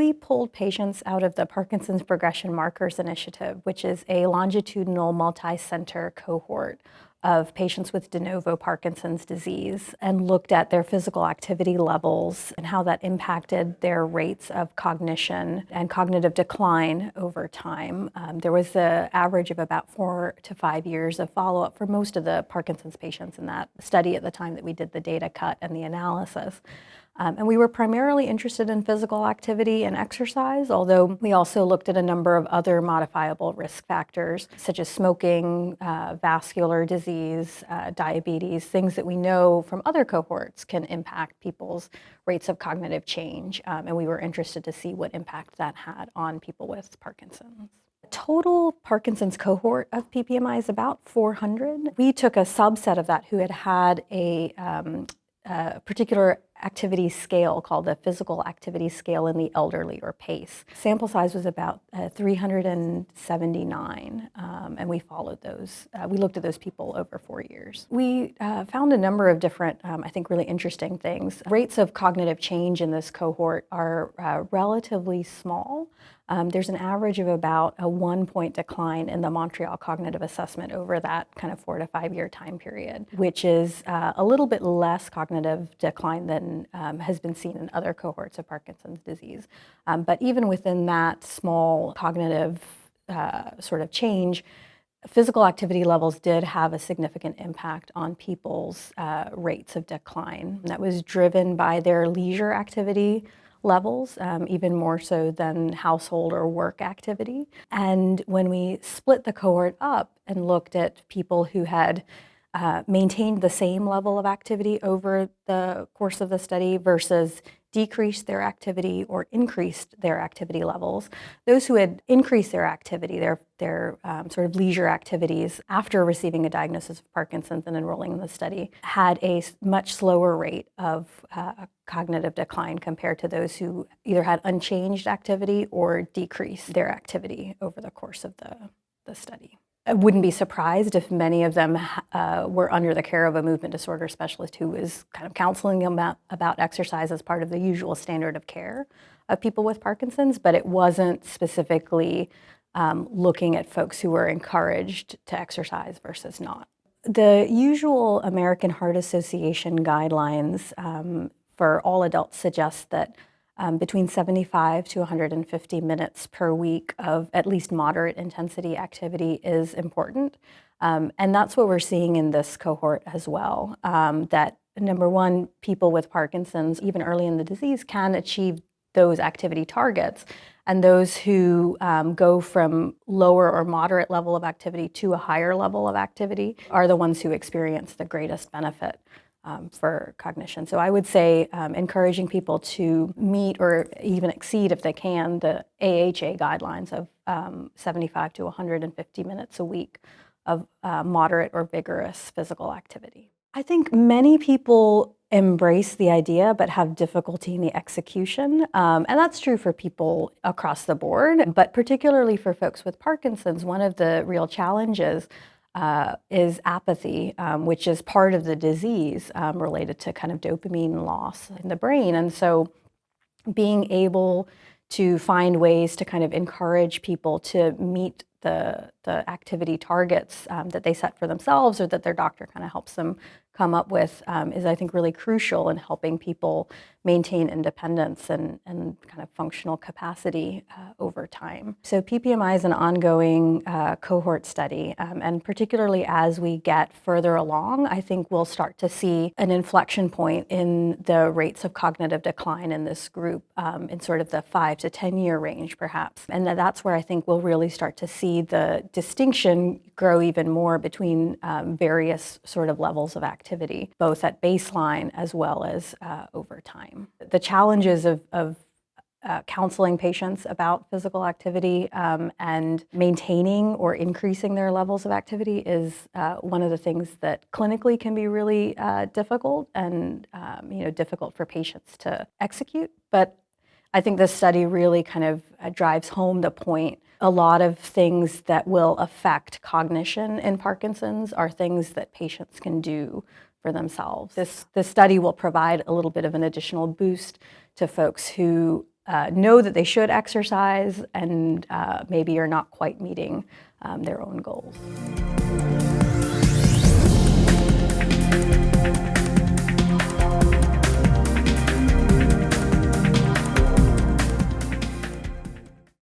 We pulled patients out of the Parkinson's Progression Markers Initiative, which is a longitudinal multi-center cohort of patients with de novo Parkinson's disease, and looked at their physical activity levels and how that impacted their rates of cognition and cognitive decline over time. There was an average of about 4 to 5 years of follow-up for most of the Parkinson's patients in that study at the time that we did the data cut and the analysis. And we were primarily interested in physical activity and exercise, although we also looked at a number of other modifiable risk factors, such as smoking, vascular disease, diabetes, things that we know from other cohorts can impact people's rates of cognitive change. And we were interested to see what impact that had on people with Parkinson's. Total Parkinson's cohort of PPMI is about 400. We took a subset of that who had a particular activity scale called the Physical Activity Scale in the Elderly, or PACE. Sample size was about 379, and we followed those. We looked at those people over 4 years. We found a number of different, I think, really interesting things. Rates of cognitive change in this cohort are relatively small. There's an average of about a 1-point decline in the Montreal Cognitive Assessment over that kind of 4 to 5 year time period, which is a little bit less cognitive decline than has been seen in other cohorts of Parkinson's disease. But even within that small cognitive sort of change, physical activity levels did have a significant impact on people's rates of decline. That was driven by their leisure activity levels, even more so than household or work activity. And when we split the cohort up and looked at people who had maintained the same level of activity over the course of the study versus decreased their activity or increased their activity levels, those who had increased their activity, their sort of leisure activities after receiving a diagnosis of Parkinson's and enrolling in the study, had a much slower rate of cognitive decline compared to those who either had unchanged activity or decreased their activity over the course of the study. I wouldn't be surprised if many of them were under the care of a movement disorder specialist who was kind of counseling them about exercise as part of the usual standard of care of people with Parkinson's, but it wasn't specifically looking at folks who were encouraged to exercise versus not. The usual American Heart Association guidelines for all adults suggest that between 75 to 150 minutes per week of at least moderate intensity activity is important. And that's what we're seeing in this cohort as well, that number one, people with Parkinson's, even early in the disease, can achieve those activity targets. And those who go from lower or moderate level of activity to a higher level of activity are the ones who experience the greatest benefit for cognition. So I would say encouraging people to meet or even exceed, if they can, the AHA guidelines of 75 to 150 minutes a week of moderate or vigorous physical activity. I think many people embrace the idea but have difficulty in the execution. And that's true for people across the board, but particularly for folks with Parkinson's, one of the real challenges is apathy, which is part of the disease related to kind of dopamine loss in the brain. And so being able to find ways to kind of encourage people to meet the activity targets that they set for themselves or that their doctor kind of helps them come up with is, I think, really crucial in helping people maintain independence and kind of functional capacity over time. So PPMI is an ongoing cohort study, and particularly as we get further along, I think we'll start to see an inflection point in the rates of cognitive decline in this group in sort of the 5 to 10 year range, perhaps. And that's where I think we'll really start to see the distinction grow even more between various sort of levels of activity, both at baseline as well as over time. The challenges of counseling patients about physical activity and maintaining or increasing their levels of activity is one of the things that clinically can be really difficult and difficult for patients to execute. But I think this study really kind of drives home the point. A lot of things that will affect cognition in Parkinson's are things that patients can do for themselves. This study will provide a little bit of an additional boost to folks who know that they should exercise and maybe are not quite meeting their own goals.